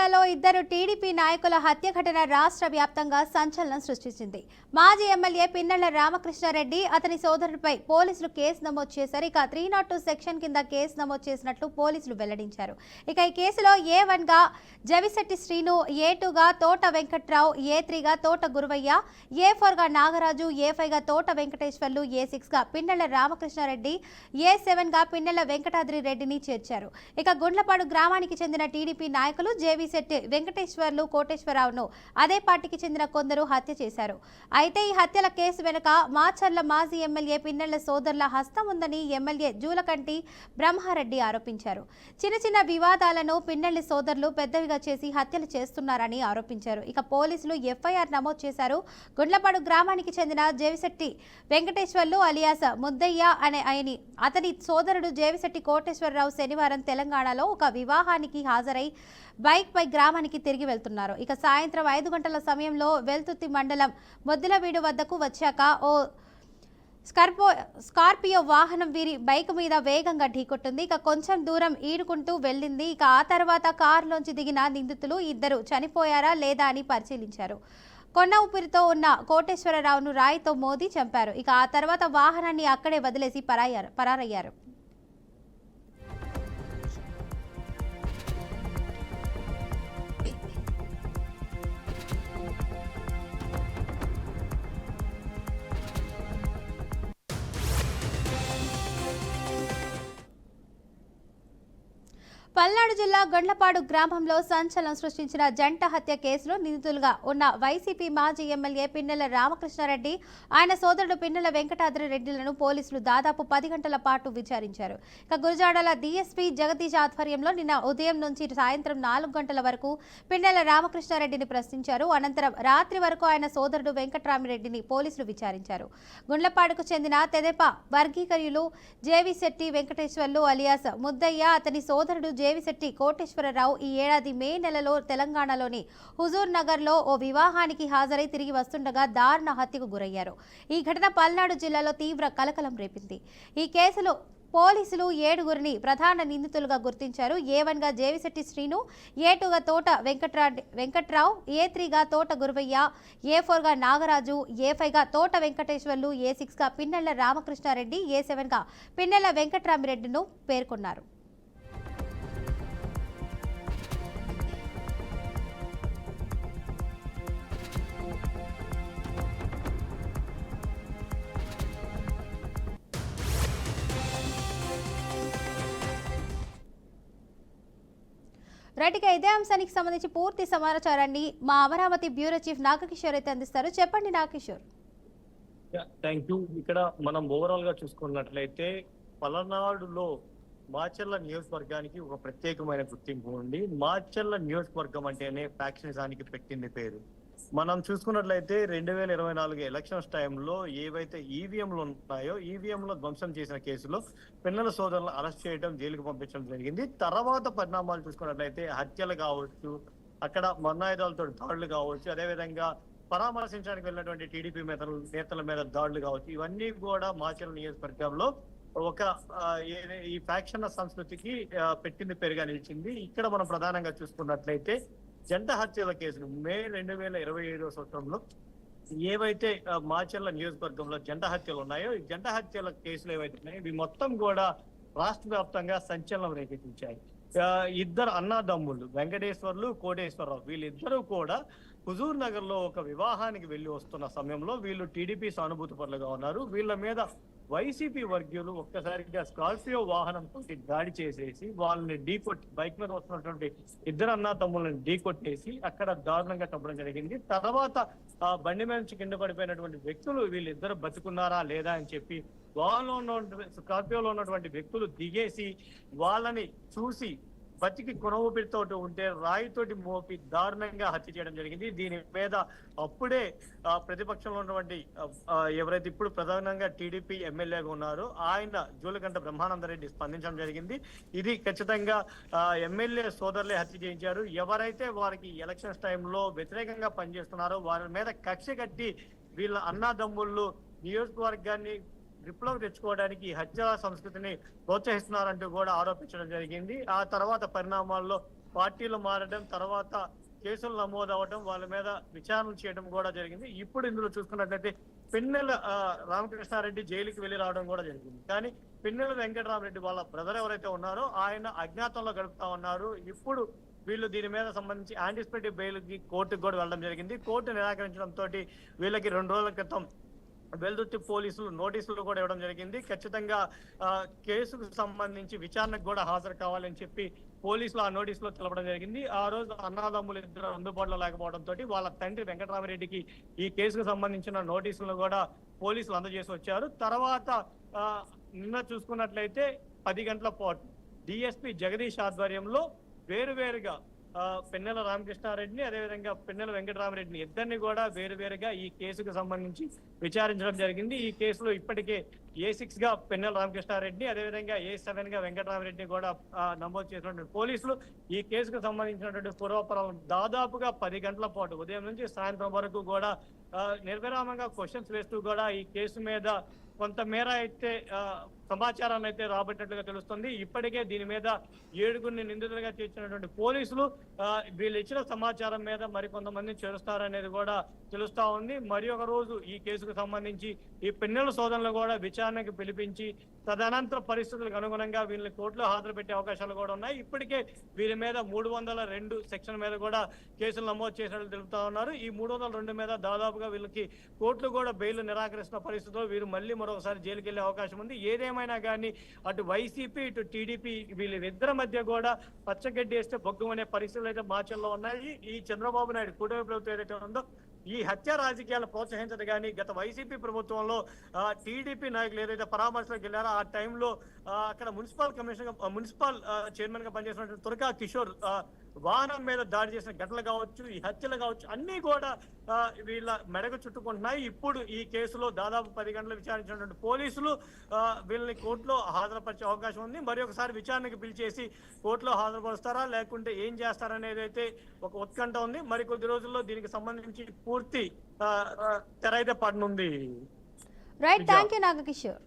జిల్లాలో ఇద్దరు టీడీపీ నాయకుల హత్య ఘటన రాష్ట్ర వ్యాప్తంగా సంచలనం సృష్టించింది. మాజీ ఎమ్మెల్యే పిన్నెల రామకృష్ణారెడ్డి అతని సోదరుడిపై పోలీసులు కేసు నమోదు చేశారు. ఇక 302 సెక్షన్ కింద కేసు నమోదు చేసినట్లు పోలీసులు వెల్లడించారు. ఇక ఈ కేసులో A1 గా జవిశెట్టి శ్రీను, A2 గా తోట వెంకట్రావు, A3 గా తోట గురువయ్య, A4 గా నాగరాజు, A5 గా తోట వెంకటేశ్వర్లు, A6 గా పిన్నెల రామకృష్ణారెడ్డి, A7 గా పిన్నెల వెంకటాద్రి రెడ్డిని చేర్చారు. ఇక గుండ్లపాడు గ్రామానికి చెందిన టీడీపీ నాయకులు జేవీశెట్టి వెంకటేశ్వర్లు, కోటేశ్వరరావును అదే పార్టీకి చెందిన కొందరు హత్య చేశారు. అయితే ఈ హత్యల కేసు వెనుక మాచర్ల మాజీ ఎమ్మెల్యే పిన్నెల సోదరుల హస్తం ఉందని ఎమ్మెల్యే జూలకంటి బ్రహ్మారెడ్డి ఆరోపించారు. చిన్న చిన్న వివాదాలను పిన్నెల్లి సోదరులు పెద్దవిగా చేసి హత్యలు చేస్తున్నారని ఆరోపించారు. ఇక పోలీసులు ఎఫ్ఐఆర్ నమోదు చేశారు. గుండ్లపాడు గ్రామానికి చెందిన జేవిశెట్టి వెంకటేశ్వర్లు అలియాస్ ముద్దయ్య అనే అతని సోదరుడు జేవిశెట్టి కోటేశ్వరరావు శనివారం తెలంగాణలో ఒక వివాహానికి హాజరై బైక్ పై గ్రామానికి తిరిగి వెళ్తున్నారు. ఇక సాయంత్రం 5 గంటల సమయంలో వెల్తుర్తి మండలం మొద్దులవీడు వద్దకు వచ్చాక ఓ స్కార్పియో వాహనం వీరి బైక్ మీద వేగంగా ఢీకొట్టింది. ఇక కొంచెం దూరం ఈడుకుంటూ వెళ్ళింది. ఇక ఆ తర్వాత కారులోంచి దిగిన నిందితులు ఇద్దరు చనిపోయారా లేదా అని పరిశీలించారు. కొన్న ఊపిరితో ఉన్న కోటేశ్వరరావును రాయితో మోదీ చంపారు. ఇక ఆ తర్వాత వాహనాన్ని అక్కడే వదిలేసి పరారయ్యారు. పల్నాడు జిల్లా గొండ్లపాడు గ్రామంలో సంచలనం సృష్టించిన జంట హత్య కేసులో నిందితులుగా ఉన్న వైసీపీ మాజీ ఎమ్మెల్యే పిన్నెల రామకృష్ణారెడ్డి, ఆయన సోదరుడు పిన్నెల వెంకటాద్రి రెడ్డిలను పోలీసులు దాదాపు 10 గంటల పాటు విచారించారు. ఇక గురజాడల డీఎస్పీ జగదీష్ ఆధ్వర్యంలో నిన్న ఉదయం నుంచి సాయంత్రం 4 గంటల వరకు పిన్నెల రామకృష్ణారెడ్డిని ప్రశ్నించారు. అనంతరం రాత్రి వరకు ఆయన సోదరుడు వెంకట్రామిరెడ్డిని పోలీసులు విచారించారు. గుండ్లపాడుకు చెందిన తెదేపా వర్గీకర్యులు జేవీశెట్టి వెంకటేశ్వర్లు అలియాస్ ముద్దయ్య, అతని సోదరుడు జేవిశెట్టి కోటేశ్వరరావు ఈ ఏడాది మే నెలలో తెలంగాణలోని హుజూర్ నగర్లో ఓ వివాహానికి హాజరై తిరిగి వస్తుండగా దారుణ హత్యకు గురయ్యారు. ఈ ఘటన పల్నాడు జిల్లాలో తీవ్ర కలకలం రేపింది. ఈ కేసులో పోలీసులు 7గురిని ప్రధాన నిందితులుగా గుర్తించారు. A1 గా జేవిశెట్టి శ్రీను, A2 గా తోట వెంకట్రావు, A3 గా తోట గురువయ్య, A4 గా నాగరాజు, A5 గా తోట వెంకటేశ్వర్లు, A6 గా పిన్నెల రామకృష్ణారెడ్డి, A7 గా పిన్నెల వెంకట్రామిరెడ్డిను పేర్కొన్నారు. రైట్గా ఇదే అంశానికి సంబంధించి పూర్తి సమాచారాన్ని మా అమరావతి బ్యూరో చీఫ్ నాగకిషోర్ అయితే అందిస్తారు. చెప్పండి నాగకిషోర్. Thank you. ఇక్కడ మనం ఓవరాల్ గా చూసుకున్నట్లయితే పలనాడులో మాచర్ల నియోజకవర్గానికి ఒక ప్రత్యేకమైన గుర్తింపు ఉంది. మాచర్ల నియోజకవర్గం అంటేనే ఫ్యాక్షనిజానికి పెట్టింది పేరు. మనం చూసుకున్నట్లయితే 2024 ఎలక్షన్స్ టైంలో ఏవైతే ఈవీఎంలు ఉన్నాయో ఈవీఎంలో ధ్వంసం చేసిన కేసులో పిన్నెల సోదరులను అరెస్ట్ చేయడం, జైలుకు పంపించడం జరిగింది. తర్వాత పరిణామాలు చూసుకున్నట్లయితే హత్యలు కావచ్చు, అక్కడ మన్నాయుధాలతో దాడులు కావచ్చు, అదేవిధంగా పరామర్శించడానికి వెళ్ళినటువంటి టీడీపీ నేతల మీద దాడులు కావచ్చు, ఇవన్నీ కూడా మాచర్ల నియోజకవర్గంలో ఒక ఈ ఫ్యాక్షన్ సంస్కృతికి పెట్టింది పేరుగా నిలిచింది. ఇక్కడ మనం ప్రధానంగా చూసుకున్నట్లయితే జంట హత్యల కేసులు మే 2027 సంవత్సరంలో ఏవైతే మాచర్ల నియోజకవర్గంలో జంట హత్యలు ఉన్నాయో ఈ జంట హత్యల కేసులు ఏవైతే ఉన్నాయో ఇవి మొత్తం కూడా రాష్ట్ర వ్యాప్తంగా సంచలనం రేకెత్తించాయి. ఇద్దరు అన్నాదమ్ముళ్ళు వెంకటేశ్వర్లు, కోటేశ్వరరావు వీళ్ళిద్దరూ కూడా హుజూర్ నగర్ లో ఒక వివాహానికి వెళ్లి వస్తున్న సమయంలో వీళ్ళు టీడీపీ సానుభూతి పరులుగా ఉన్నారు. వీళ్ళ మీద వైసీపీ వర్గీయులు ఒక్కసారిగా స్కార్పియో వాహనం తోటి దాడి చేసేసి వాళ్ళని ఢీకొట్టి బైక్ మీద వస్తున్నటువంటి ఇద్దరు అన్నా తమ్ముళ్ళని ఢీకొట్టేసి అక్కడ దారుణంగా చంపడం జరిగింది. తర్వాత ఆ బండి మీద నుంచి కింద పడిపోయినటువంటి వ్యక్తులు వీళ్ళిద్దరు బతుకున్నారా లేదా అని చెప్పి వాళ్ళలో ఉన్న స్కార్పియోలో ఉన్నటువంటి వ్యక్తులు దిగేసి వాళ్ళని చూసి బతికి కొనవూపిరితో ఉంటే రాయితోటి మోపి దారుణంగా హత్య చేయడం జరిగింది. దీని మీద అప్పుడే ప్రతిపక్షంలో ఉన్నటువంటి ఎవరైతే ఇప్పుడు ప్రధానంగా టీడీపీ ఎమ్మెల్యేగా ఉన్నారో ఆయన జూలకంట బ్రహ్మానందరెడ్డి స్పందించడం జరిగింది. ఇది ఖచ్చితంగా ఎమ్మెల్యే సోదరులే హత్య చేయించారు. ఎవరైతే వారికి ఎలక్షన్స్ టైంలో వ్యతిరేకంగా పనిచేస్తున్నారో వారి మీద కక్ష కట్టి వీళ్ళ అన్నాదమ్ముళ్ళు నియోజకవర్గాన్ని విప్లవం తెచ్చుకోవడానికి హత్య సంస్కృతిని ప్రోత్సహిస్తున్నారంటూ కూడా ఆరోపించడం జరిగింది. ఆ తర్వాత పరిణామాల్లో పార్టీలు మారడం, తర్వాత కేసులు నమోదు అవ్వడం, వాళ్ళ మీద విచారణ చేయడం కూడా జరిగింది. ఇప్పుడు ఇందులో చూసుకున్నట్లయితే పిన్నెల రామకృష్ణారెడ్డి జైలుకి వెళ్లి రావడం కూడా జరిగింది. కానీ పిన్నెల వెంకటరామరెడ్డి వాళ్ళ బ్రదర్ ఎవరైతే ఉన్నారో ఆయన అజ్ఞాతంలో గడుపుతా ఉన్నారు. ఇప్పుడు వీళ్ళు దీని మీద సంబంధించి యాంటిసిపేటివ్ బెయిల్ కి కోర్టుకు కూడా వెళ్ళడం జరిగింది. కోర్టు నిరాకరించడంతో వీళ్ళకి 2 రోజుల క్రితం వెల్దుర్తి పోలీసులు నోటీసులు కూడా ఇవ్వడం జరిగింది. ఖచ్చితంగా కేసుకు సంబంధించి విచారణకు కూడా హాజరు కావాలని చెప్పి పోలీసులు ఆ నోటీసులో తెలపడం జరిగింది. ఆ రోజు అన్నదమ్ములు ఇద్దరు అందుబాటులో లేకపోవడంతో వాళ్ళ తండ్రి వెంకటరామరెడ్డికి ఈ కేసుకు సంబంధించిన నోటీసులను కూడా పోలీసులు అందజేసి వచ్చారు. తర్వాత నిన్న చూసుకున్నట్లయితే 10 గంటల పాటు డిఎస్పీ జగదీష్ ఆధ్వర్యంలో వేరువేరుగా పిన్నెల రామకృష్ణారెడ్డిని, అదేవిధంగా పిన్నెల వెంకటరామరెడ్డిని ఇద్దరిని కూడా వేరువేరుగా ఈ కేసుకు సంబంధించి విచారించడం జరిగింది. ఈ కేసులో ఇప్పటికే A6 గా పిన్నెల రామకృష్ణారెడ్డిని, అదేవిధంగా A7 గా వెంకటరామరెడ్డిని కూడా నమోదు చేసినటువంటి పోలీసులు ఈ కేసుకు సంబంధించినటువంటి పూర్వపరాలను దాదాపుగా 10 గంటల పాటు ఉదయం నుంచి సాయంత్రం వరకు కూడా నిర్విరామంగా క్వశ్చన్స్ వేస్తూ కూడా ఈ కేసు మీద కొంతమేర అయితే సమాచారాన్ని అయితే రాబట్టినట్లుగా తెలుస్తుంది. ఇప్పటికే దీని మీద 7గురిని నిందితులుగా చేర్చినటువంటి పోలీసులు వీళ్ళు ఇచ్చిన సమాచారం మీద మరికొంతమందిని చేరుస్తారనేది కూడా తెలుస్తా ఉంది. మరి ఒక రోజు ఈ కేసుకు సంబంధించి ఈ పిన్నెల సోదరులు కూడా విచారణకు పిలిపించి తదనంతర పరిస్థితులకు అనుగుణంగా వీళ్ళని కోర్టులో హాజరు పెట్టే అవకాశాలు కూడా ఉన్నాయి. ఇప్పటికే వీరి మీద 302 సెక్షన్ మీద కూడా కేసులు నమోదు చేసినట్లు తెలుపుతా ఉన్నారు. ఈ 302 మీద దాదాపుగా వీళ్ళకి కోర్టులు కూడా బెయిల్ నిరాకరిస్తున్న పరిస్థితుల్లో వీరు మళ్ళీ మరొకసారి జైలుకి వెళ్లే అవకాశం ఉంది. ఏదేమైనా కానీ అటు వైసీపీ ఇటు టీడీపీ వీళ్ళిద్దరి మధ్య కూడా పచ్చగడ్డి వేస్తే బొగ్గుమనే పరిస్థితులు అయితే మాచల్లో ఉన్నాయి. ఈ చంద్రబాబు నాయుడు కూటమి ప్రభుత్వం ఏదైతే ఉందో ఈ హత్య రాజకీయాలు ప్రోత్సహించదు. కానీ గత వైసీపీ ప్రభుత్వంలో టీడీపీ నాయకులు ఏదైతే పరామర్శలకు వెళ్ళారో ఆ టైంలో అక్కడ మున్సిపల్ చైర్మన్ గా పనిచేసినటువంటి తురకా కిషోర్ వాహనం మీద దాడి చేసిన ఘటనలు కావచ్చు, ఈ హత్యలు కావచ్చు, అన్ని కూడా వీళ్ళ మెడకు చుట్టుకుంటున్నాయి. ఇప్పుడు ఈ కేసులో దాదాపు 10 గంటలు విచారించినటువంటి పోలీసులు వీళ్ళని కోర్టులో హాజరుపరిచే అవకాశం ఉంది. మరి ఒకసారి విచారణకు పిలిచేసి కోర్టులో హాజరుపరుస్తారా లేకుంటే ఏం చేస్తారనేది అయితే ఒక ఉత్కంఠ ఉంది. మరి కొద్ది రోజుల్లో దీనికి సంబంధించి పూర్తి తెర అయితే పడనుంది. Right, thank you Nagakishore.